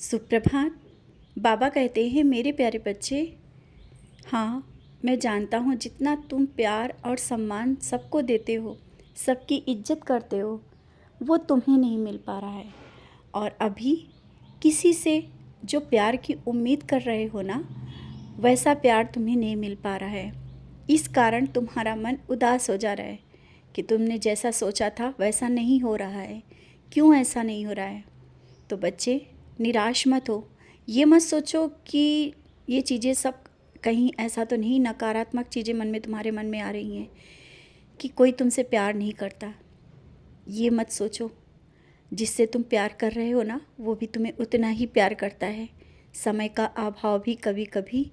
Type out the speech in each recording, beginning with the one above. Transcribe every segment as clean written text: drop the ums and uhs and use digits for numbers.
सुप्रभात। बाबा कहते हैं, मेरे प्यारे बच्चे, हाँ, मैं जानता हूँ जितना तुम प्यार और सम्मान सबको देते हो, सबकी इज्जत करते हो, वो तुम्हें नहीं मिल पा रहा है। और अभी किसी से जो प्यार की उम्मीद कर रहे हो ना, वैसा प्यार तुम्हें नहीं मिल पा रहा है। इस कारण तुम्हारा मन उदास हो जा रहा है कि तुमने जैसा सोचा था वैसा नहीं हो रहा है। क्यों ऐसा नहीं हो रहा है? तो बच्चे, निराश मत हो। ये मत सोचो कि ये चीज़ें सब कहीं ऐसा तो नहीं, नकारात्मक चीज़ें मन में तुम्हारे मन में आ रही हैं कि कोई तुमसे प्यार नहीं करता। ये मत सोचो। जिससे तुम प्यार कर रहे हो ना, वो भी तुम्हें उतना ही प्यार करता है। समय का अभाव भी कभी कभी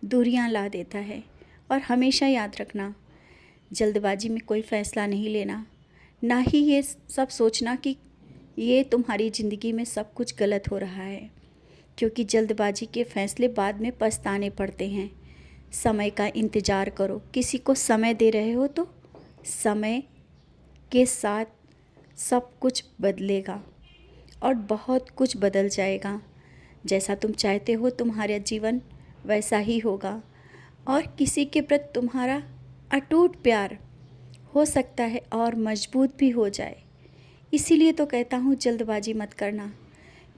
दूरियां ला देता है। और हमेशा याद रखना, जल्दबाजी में कोई फ़ैसला नहीं लेना, ना ही ये सब सोचना कि ये तुम्हारी ज़िंदगी में सब कुछ गलत हो रहा है, क्योंकि जल्दबाजी के फ़ैसले बाद में पछताने पड़ते हैं। समय का इंतज़ार करो। किसी को समय दे रहे हो तो समय के साथ सब कुछ बदलेगा और बहुत कुछ बदल जाएगा। जैसा तुम चाहते हो तुम्हारा जीवन वैसा ही होगा। और किसी के प्रति तुम्हारा अटूट प्यार हो सकता है और मजबूत भी हो जाए। इसीलिए तो कहता हूँ, जल्दबाजी मत करना,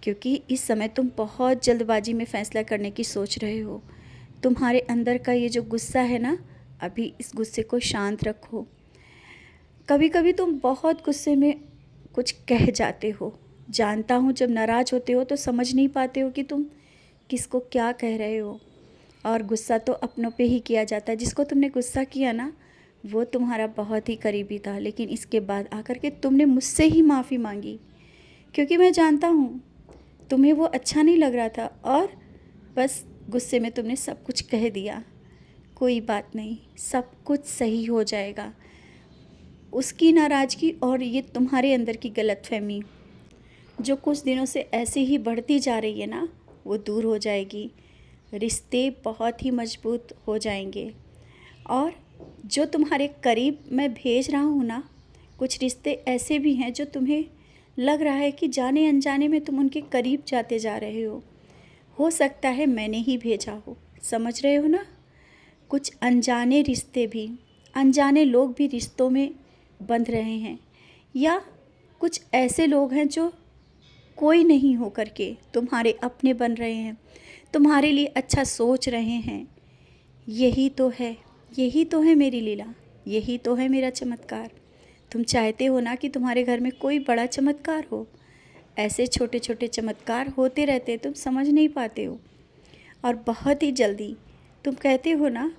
क्योंकि इस समय तुम बहुत जल्दबाजी में फ़ैसला करने की सोच रहे हो। तुम्हारे अंदर का ये जो गुस्सा है ना, अभी इस गुस्से को शांत रखो। कभी कभी तुम बहुत गुस्से में कुछ कह जाते हो। जानता हूँ, जब नाराज़ होते हो तो समझ नहीं पाते हो कि तुम किसको क्या कह रहे हो। और गुस्सा तो अपनों पे ही किया जाता है। जिसको तुमने गुस्सा किया ना, वो तुम्हारा बहुत ही करीबी था, लेकिन इसके बाद आकर के तुमने मुझसे ही माफ़ी मांगी, क्योंकि मैं जानता हूँ तुम्हें वो अच्छा नहीं लग रहा था और बस गुस्से में तुमने सब कुछ कह दिया। कोई बात नहीं, सब कुछ सही हो जाएगा। उसकी नाराज़गी और ये तुम्हारे अंदर की गलतफहमी जो कुछ दिनों से ऐसे ही बढ़ती जा रही है ना, वो दूर हो जाएगी। रिश्ते बहुत ही मजबूत हो जाएंगे। और जो तुम्हारे करीब मैं भेज रहा हूँ ना, कुछ रिश्ते ऐसे भी हैं जो तुम्हें लग रहा है कि जाने अनजाने में तुम उनके करीब जाते जा रहे हो सकता है मैंने ही भेजा हो। समझ रहे हो ना? कुछ अनजाने रिश्ते भी, अनजाने लोग भी रिश्तों में बंध रहे हैं, या कुछ ऐसे लोग हैं जो कोई नहीं हो करके तुम्हारे अपने बन रहे हैं, तुम्हारे लिए अच्छा सोच रहे हैं। यही तो है, यही तो है मेरी लीला, यही तो है मेरा चमत्कार। तुम चाहते हो ना कि तुम्हारे घर में कोई बड़ा चमत्कार हो। ऐसे छोटे छोटे चमत्कार होते रहते, तुम समझ नहीं पाते हो। और बहुत ही जल्दी तुम कहते हो ना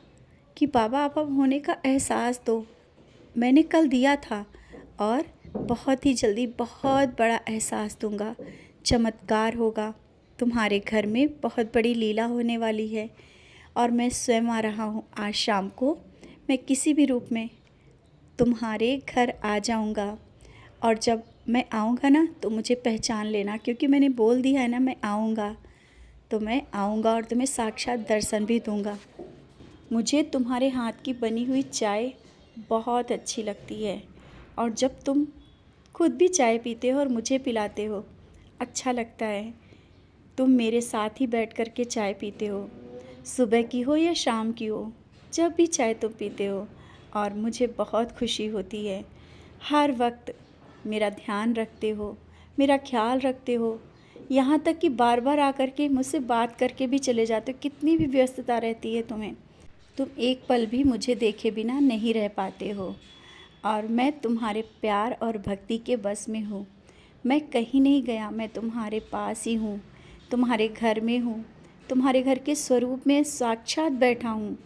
कि बाबा आप अब होने का एहसास दो। मैंने कल दिया था और बहुत ही जल्दी बहुत बड़ा एहसास दूंगा। चमत्कार होगा, तुम्हारे घर में बहुत बड़ी लीला होने वाली है। और मैं स्वयं आ रहा हूँ आज शाम को। मैं किसी भी रूप में तुम्हारे घर आ जाऊँगा। और जब मैं आऊँगा ना, तो मुझे पहचान लेना, क्योंकि मैंने बोल दिया है ना मैं आऊँगा। तो मैं आऊँगा और तुम्हें साक्षात दर्शन भी दूँगा। मुझे तुम्हारे हाथ की बनी हुई चाय बहुत अच्छी लगती है। और जब तुम खुद भी चाय पीते हो और मुझे पिलाते हो, अच्छा लगता है। तुम मेरे साथ ही बैठ कर के चाय पीते हो, सुबह की हो या शाम की हो, जब भी चाय तुम पीते हो, और मुझे बहुत खुशी होती है। हर वक्त मेरा ध्यान रखते हो, मेरा ख्याल रखते हो, यहाँ तक कि बार बार आकर के मुझसे बात करके भी चले जाते हो। कितनी भी व्यस्तता रहती है तुम्हें, तुम एक पल भी मुझे देखे बिना नहीं रह पाते हो। और मैं तुम्हारे प्यार और भक्ति के बस में हूँ। मैं कहीं नहीं गया, मैं तुम्हारे पास ही हूँ, तुम्हारे घर में हूँ, तुम्हारे घर के स्वरूप में साक्षात बैठा हूँ।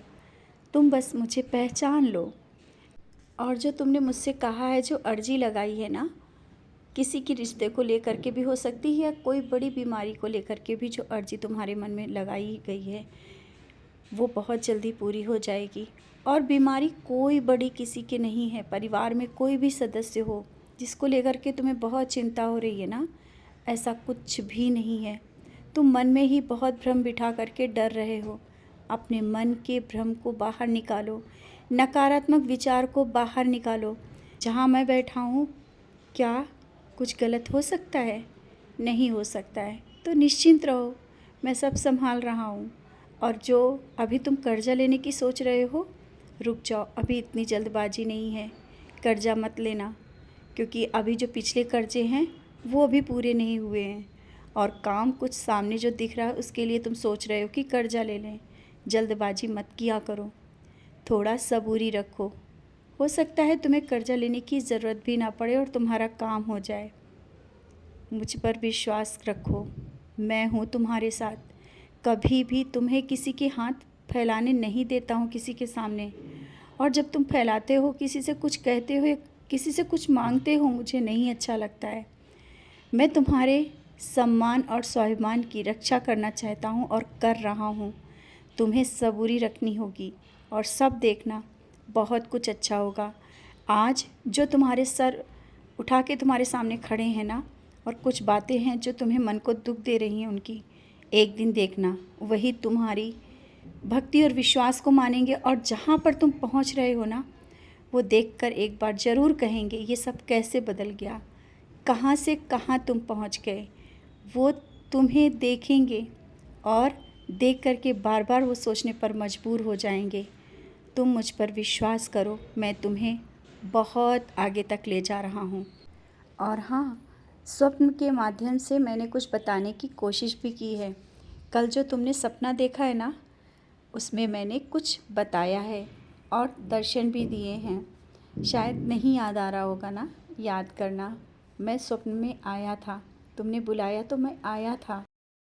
तुम बस मुझे पहचान लो। और जो तुमने मुझसे कहा है, जो अर्जी लगाई है ना, किसी की रिश्ते को लेकर के भी हो सकती है, या कोई बड़ी बीमारी को लेकर के भी जो अर्जी तुम्हारे मन में लगाई गई है, वो बहुत जल्दी पूरी हो जाएगी। और बीमारी कोई बड़ी किसी की नहीं है। परिवार में कोई भी सदस्य हो जिसको लेकर के तुम्हें बहुत चिंता हो रही है ना, ऐसा कुछ भी नहीं है। तुम मन में ही बहुत भ्रम बिठा करके डर रहे हो। अपने मन के भ्रम को बाहर निकालो, नकारात्मक विचार को बाहर निकालो। जहाँ मैं बैठा हूँ, क्या कुछ गलत हो सकता है? नहीं हो सकता है। तो निश्चिंत रहो, मैं सब संभाल रहा हूँ। और जो अभी तुम कर्जा लेने की सोच रहे हो, रुक जाओ, अभी इतनी जल्दबाजी नहीं है। कर्जा मत लेना, क्योंकि अभी जो पिछले कर्जे हैं वो अभी पूरे नहीं हुए हैं, और काम कुछ सामने जो दिख रहा है उसके लिए तुम सोच रहे हो कि कर्जा ले लें। जल्दबाजी मत किया करो, थोड़ा सबूरी रखो। हो सकता है तुम्हें कर्जा लेने की ज़रूरत भी ना पड़े और तुम्हारा काम हो जाए। मुझ पर विश्वास रखो, मैं हूँ तुम्हारे साथ। कभी भी तुम्हें किसी के हाथ फैलाने नहीं देता हूँ किसी के सामने। और जब तुम फैलाते हो, किसी से कुछ कहते हो या किसी से कुछ मांगते हो, मुझे नहीं अच्छा लगता है। मैं तुम्हारे सम्मान और स्वाभिमान की रक्षा करना चाहता हूँ और कर रहा हूँ। तुम्हें सबूरी रखनी होगी और सब देखना, बहुत कुछ अच्छा होगा। आज जो तुम्हारे सर उठा के तुम्हारे सामने खड़े हैं ना, और कुछ बातें हैं जो तुम्हें मन को दुख दे रही हैं, उनकी एक दिन देखना वही तुम्हारी भक्ति और विश्वास को मानेंगे, और जहाँ पर तुम पहुँच रहे हो ना, वो देखकर एक बार ज़रूर कहेंगे ये सब कैसे बदल गया, कहाँ से कहाँ तुम पहुँच गए। वो तुम्हें देखेंगे और देख कर के बार बार वो सोचने पर मजबूर हो जाएंगे। तुम मुझ पर विश्वास करो, मैं तुम्हें बहुत आगे तक ले जा रहा हूँ। और हाँ, स्वप्न के माध्यम से मैंने कुछ बताने की कोशिश भी की है। कल जो तुमने सपना देखा है ना, उसमें मैंने कुछ बताया है और दर्शन भी दिए हैं। शायद नहीं याद आ रहा होगा ना, याद करना। मैं स्वप्न में आया था, तुमने बुलाया तो मैं आया था।